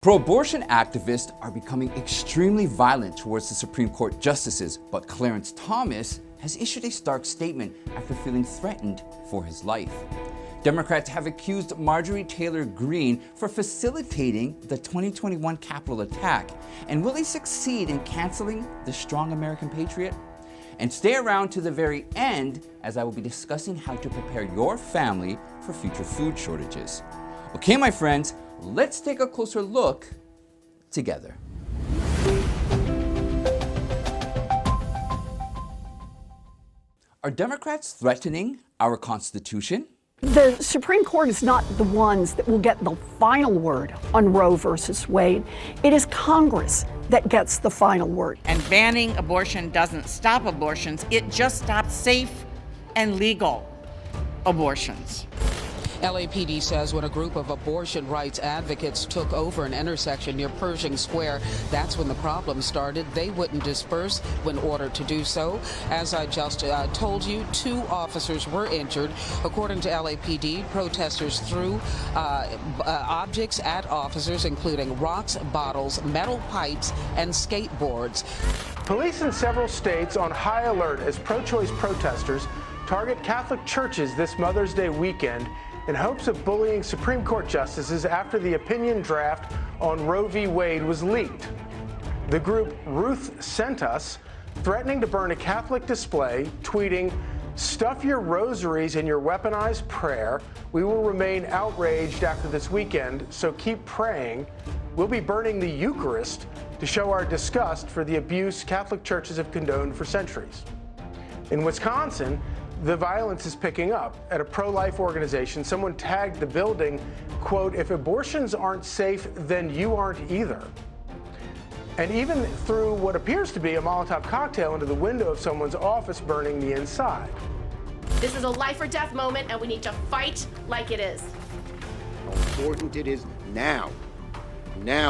Pro-abortion activists are becoming extremely violent towards the Supreme Court justices, but Clarence Thomas has issued a stark statement after feeling threatened for his life. Democrats have accused Marjorie Taylor Greene for facilitating the 2021 Capitol attack. And will they succeed in canceling the strong American patriot? And stay around to the very end, as I will be discussing how to prepare your family for future food shortages. Okay, my friends, let's take a closer look together. Are Democrats threatening our Constitution? The Supreme Court is not the ones that will get the final word on Roe versus Wade. It is Congress that gets the final word. And banning abortion doesn't stop abortions, it just stops safe and legal abortions. LAPD says when a group of abortion rights advocates took over an intersection near Pershing Square, that's when the problem started. They wouldn't disperse when ordered to do so. As I just told you, 2 officers were injured. According to LAPD, protesters threw objects at officers, including rocks, bottles, metal pipes, and skateboards. Police in several states on high alert as pro-choice protesters target Catholic churches this Mother's Day weekend in hopes of bullying Supreme Court justices after the opinion draft on Roe v. Wade was leaked. The group Ruth Sent Us threatening to burn a Catholic display, tweeting, "Stuff your rosaries in your weaponized prayer. We will remain outraged after this weekend, so keep praying. We'll be burning the Eucharist to show our disgust for the abuse Catholic churches have condoned for centuries." In Wisconsin, the violence is picking up. At a pro-life organization, someone tagged the building, quote, "If abortions aren't safe, then you aren't either." And even threw what appears to be a Molotov cocktail into the window of someone's office, burning the inside. This is a life or death moment, and we need to fight like it is. How important it is now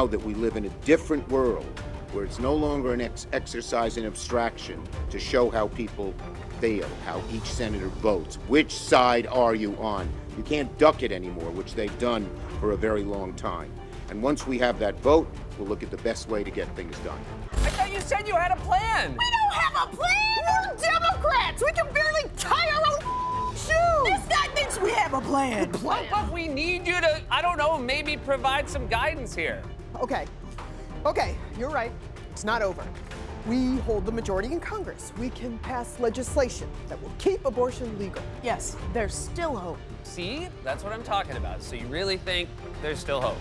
that we live in a different world where it's no longer an exercise in abstraction to show how people feel, how each senator votes. Which side are you on? You can't duck it anymore, which they've done for a very long time. And once we have that vote, we'll look at the best way to get things done. I thought you said you had a plan. We don't have a plan. We're Democrats. We can barely tie our own shoes. This guy thinks we have a plan. But we need you to, I don't know, maybe provide some guidance here. Okay, you're right. It's not over. We hold the majority in Congress. We can pass legislation that will keep abortion legal. Yes, there's still hope. See? That's what I'm talking about. So you really think there's still hope?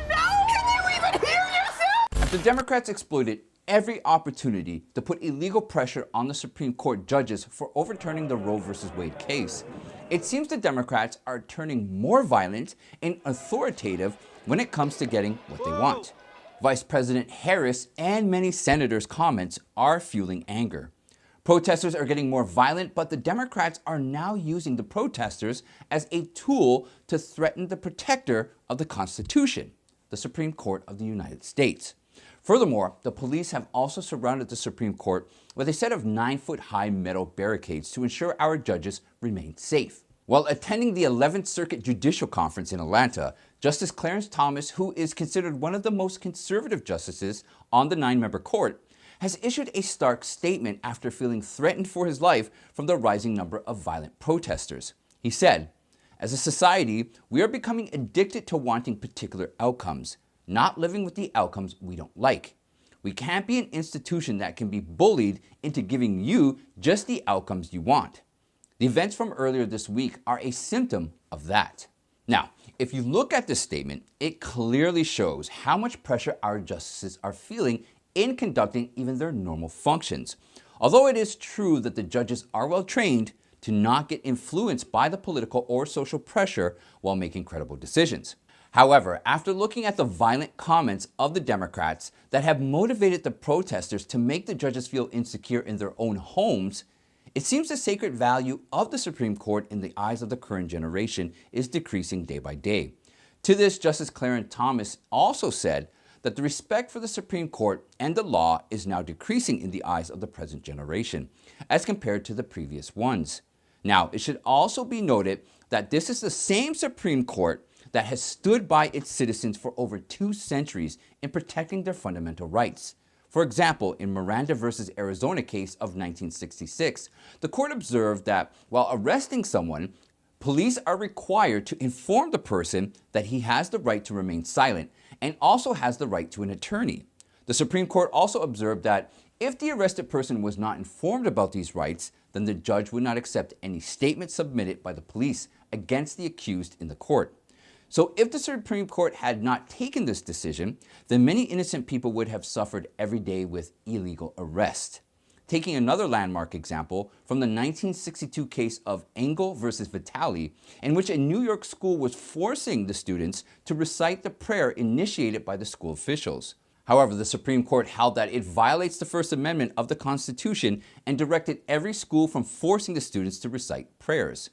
No! Can you even hear yourself? The Democrats exploited every opportunity to put illegal pressure on the Supreme Court judges for overturning the Roe versus Wade case. It seems the Democrats are turning more violent and authoritative when it comes to getting what they want. Vice President Harris and many senators' comments are fueling anger. Protesters are getting more violent, but the Democrats are now using the protesters as a tool to threaten the protector of the Constitution, the Supreme Court of the United States. Furthermore, the police have also surrounded the Supreme Court with a set of 9-foot-high metal barricades to ensure our judges remain safe. While attending the 11th Circuit Judicial Conference in Atlanta, Justice Clarence Thomas, who is considered one of the most conservative justices on the 9-member court, has issued a stark statement after feeling threatened for his life from the rising number of violent protesters. He said, "As a society, we are becoming addicted to wanting particular outcomes, not living with the outcomes we don't like. We can't be an institution that can be bullied into giving you just the outcomes you want." The events from earlier this week are a symptom of that. Now, if you look at this statement, it clearly shows how much pressure our justices are feeling in conducting even their normal functions. Although it is true that the judges are well trained to not get influenced by the political or social pressure while making credible decisions. However, after looking at the violent comments of the Democrats that have motivated the protesters to make the judges feel insecure in their own homes, it seems the sacred value of the Supreme Court in the eyes of the current generation is decreasing day by day. To this, Justice Clarence Thomas also said that the respect for the Supreme Court and the law is now decreasing in the eyes of the present generation as compared to the previous ones. Now, it should also be noted that this is the same Supreme Court that has stood by its citizens for over 2 centuries in protecting their fundamental rights. For example, in Miranda versus Arizona case of 1966, the court observed that while arresting someone, police are required to inform the person that he has the right to remain silent and also has the right to an attorney. The Supreme Court also observed that if the arrested person was not informed about these rights, then the judge would not accept any statement submitted by the police against the accused in the court. So if the Supreme Court had not taken this decision, then many innocent people would have suffered every day with illegal arrest. Taking another landmark example from the 1962 case of Engel versus Vitale, in which a New York school was forcing the students to recite the prayer initiated by the school officials. However, the Supreme Court held that it violates the First Amendment of the Constitution and directed every school from forcing the students to recite prayers.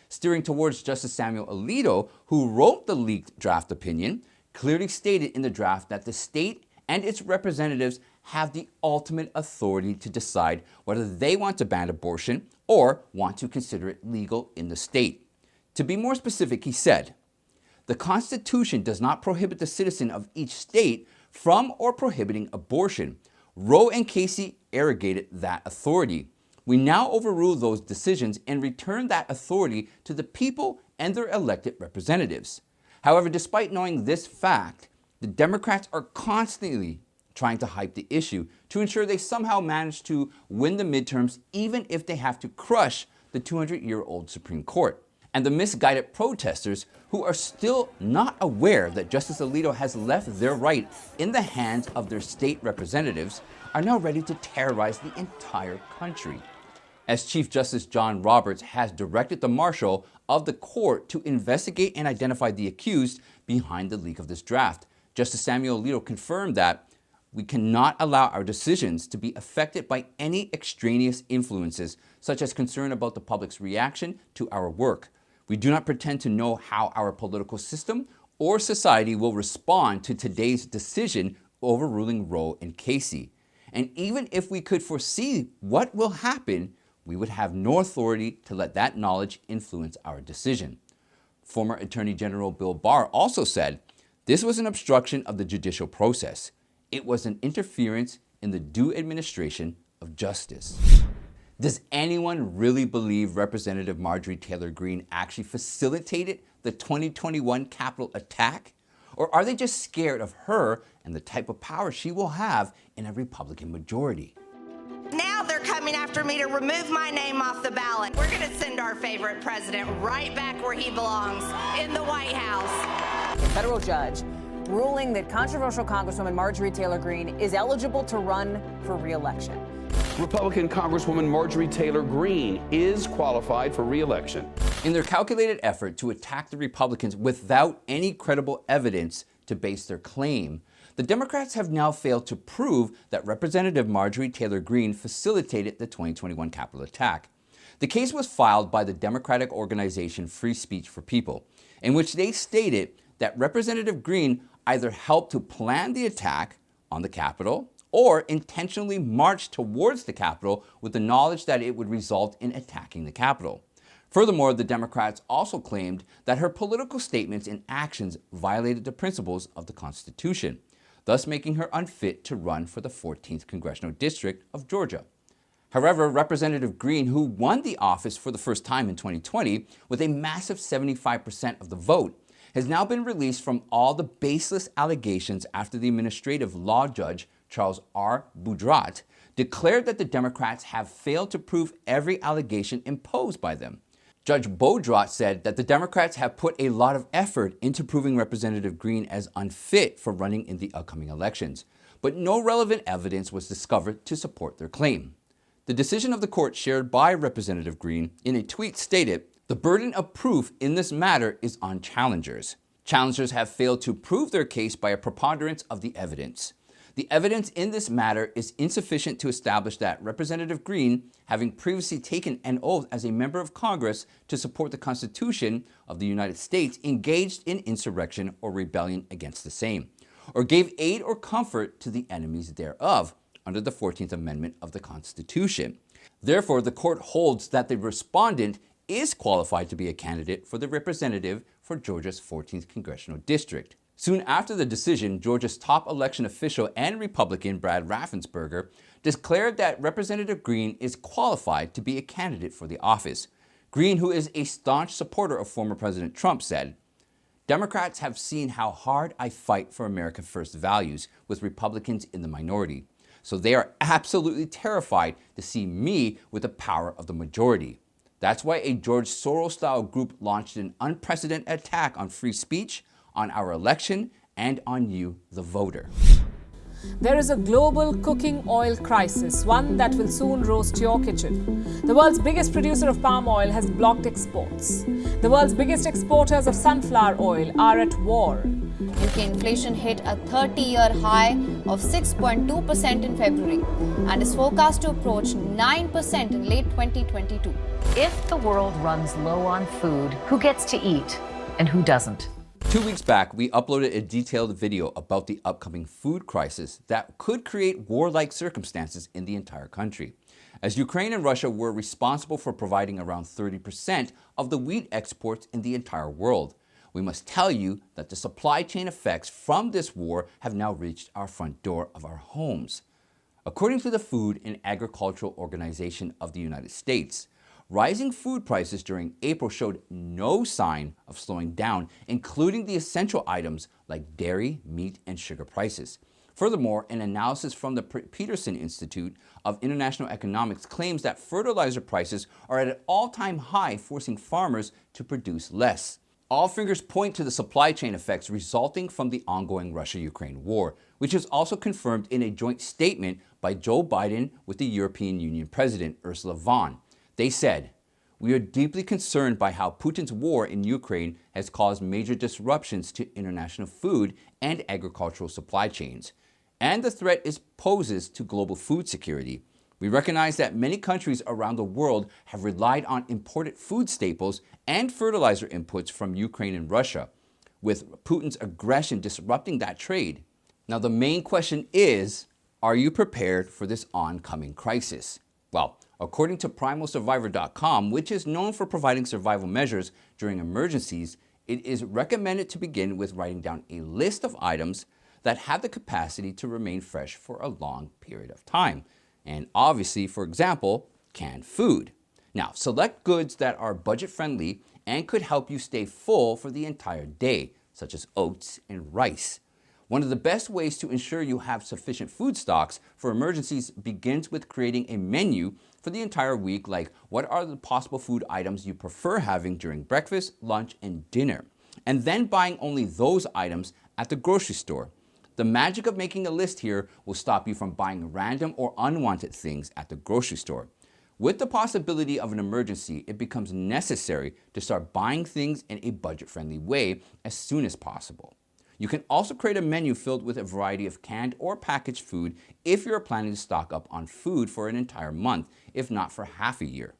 Steering towards Justice Samuel Alito, who wrote the leaked draft opinion, clearly stated in the draft that the state and its representatives have the ultimate authority to decide whether they want to ban abortion or want to consider it legal in the state. To be more specific, he said, "The Constitution does not prohibit the citizen of each state from or prohibiting abortion. Roe and Casey arrogated that authority. We now overrule those decisions and return that authority to the people and their elected representatives." However, despite knowing this fact, the Democrats are constantly trying to hype the issue to ensure they somehow manage to win the midterms, even if they have to crush the 200-year-old Supreme Court. And the misguided protesters, who are still not aware that Justice Alito has left their right in the hands of their state representatives, are now ready to terrorize the entire country. As Chief Justice John Roberts has directed the marshal of the court to investigate and identify the accused behind the leak of this draft, Justice Samuel Alito confirmed that we cannot allow our decisions to be affected by any extraneous influences, such as concern about the public's reaction to our work. We do not pretend to know how our political system or society will respond to today's decision overruling Roe and Casey. And even if we could foresee what will happen, we would have no authority to let that knowledge influence our decision. Former Attorney General Bill Barr also said, "This was an obstruction of the judicial process. It was an interference in the due administration of justice." Does anyone really believe Representative Marjorie Taylor Greene actually facilitated the 2021 Capitol attack? Or are they just scared of her and the type of power she will have in a Republican majority? Now they're coming after me to remove my name off the ballot. We're going to send our favorite president right back where he belongs, in the White House. A federal judge ruling that controversial Congresswoman Marjorie Taylor Greene is eligible to run for re-election. Republican Congresswoman Marjorie Taylor Greene is qualified for re-election. In their calculated effort to attack the Republicans without any credible evidence to base their claim, the Democrats have now failed to prove that Representative Marjorie Taylor Greene facilitated the 2021 Capitol attack. The case was filed by the Democratic organization Free Speech for People, in which they stated that Representative Greene either helped to plan the attack on the Capitol or intentionally marched towards the Capitol with the knowledge that it would result in attacking the Capitol. Furthermore, the Democrats also claimed that her political statements and actions violated the principles of the Constitution, thus making her unfit to run for the 14th Congressional District of Georgia. However, Representative Greene, who won the office for the first time in 2020 with a massive 75% of the vote, has now been released from all the baseless allegations after the administrative law judge Charles R. Boudrat declared that the Democrats have failed to prove every allegation imposed by them. Judge Boudrat said that the Democrats have put a lot of effort into proving Representative Greene as unfit for running in the upcoming elections, but no relevant evidence was discovered to support their claim. The decision of the court shared by Representative Greene in a tweet stated, "The burden of proof in this matter is on challengers. Challengers have failed to prove their case by a preponderance of the evidence. The evidence in this matter is insufficient to establish that Representative Greene, having previously taken an oath as a member of Congress to support the Constitution of the United States, engaged in insurrection or rebellion against the same, or gave aid or comfort to the enemies thereof under the 14th Amendment of the Constitution. Therefore, the court holds that the respondent is qualified to be a candidate for the representative for Georgia's 14th congressional district. Soon after the decision, Georgia's top election official and Republican Brad Raffensperger declared that Representative Greene is qualified to be a candidate for the office. Greene, who is a staunch supporter of former President Trump, said, "Democrats have seen how hard I fight for America First values with Republicans in the minority. So they are absolutely terrified to see me with the power of the majority. That's why a George Soros-style group launched an unprecedented attack on free speech, on our election, and on you, the voter." There is a global cooking oil crisis, one that will soon roast your kitchen. The world's biggest producer of palm oil has blocked exports. The world's biggest exporters of sunflower oil are at war. UK inflation hit a 30-year high of 6.2% in February and is forecast to approach 9% in late 2022. If the world runs low on food, who gets to eat and who doesn't? 2 weeks back, we uploaded a detailed video about the upcoming food crisis that could create war-like circumstances in the entire country, as Ukraine and Russia were responsible for providing around 30% of the wheat exports in the entire world. We must tell you that the supply chain effects from this war have now reached our front door of our homes. According to the Food and Agricultural Organization of the United States, rising food prices during April showed no sign of slowing down, including the essential items like dairy, meat, and sugar prices. Furthermore, an analysis from the Peterson Institute of International Economics claims that fertilizer prices are at an all-time high, forcing farmers to produce less. All fingers point to the supply chain effects resulting from the ongoing Russia-Ukraine war, which is also confirmed in a joint statement by Joe Biden with the European Union President Ursula von der Leyen. They said, "We are deeply concerned by how Putin's war in Ukraine has caused major disruptions to international food and agricultural supply chains, and the threat it poses to global food security. We recognize that many countries around the world have relied on imported food staples and fertilizer inputs from Ukraine and Russia, with Putin's aggression disrupting that trade." Now, the main question is, are you prepared for this oncoming crisis? Well, according to PrimalSurvivor.com, which is known for providing survival measures during emergencies, it is recommended to begin with writing down a list of items that have the capacity to remain fresh for a long period of time. And obviously, for example, canned food. Now, select goods that are budget-friendly and could help you stay full for the entire day, such as oats and rice. One of the best ways to ensure you have sufficient food stocks for emergencies begins with creating a menu for the entire week, like what are the possible food items you prefer having during breakfast, lunch, and dinner, and then buying only those items at the grocery store. The magic of making a list here will stop you from buying random or unwanted things at the grocery store. With the possibility of an emergency, it becomes necessary to start buying things in a budget-friendly way as soon as possible. You can also create a menu filled with a variety of canned or packaged food if you're planning to stock up on food for an entire month, if not for half a year.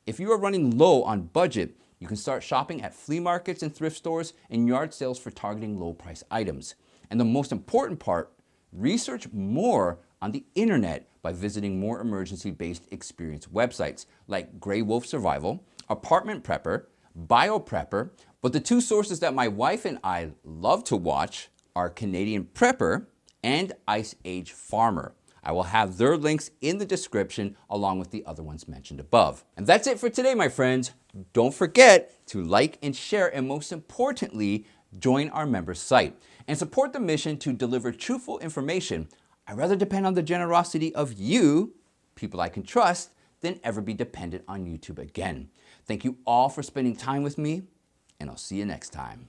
If you are running low on budget, you can start shopping at flea markets and thrift stores and yard sales for targeting low-price items. And the most important part, research more on the internet by visiting more emergency-based experience websites like Grey Wolf Survival, Apartment Prepper, BioPrepper, but the two sources that my wife and I love to watch are Canadian Prepper and Ice Age Farmer. I will have their links in the description along with the other ones mentioned above. And that's it for today, my friends. Don't forget to like and share, and most importantly, join our member site and support the mission to deliver truthful information. I'd rather depend on the generosity of you, people I can trust, than ever be dependent on YouTube again. Thank you all for spending time with me, and I'll see you next time.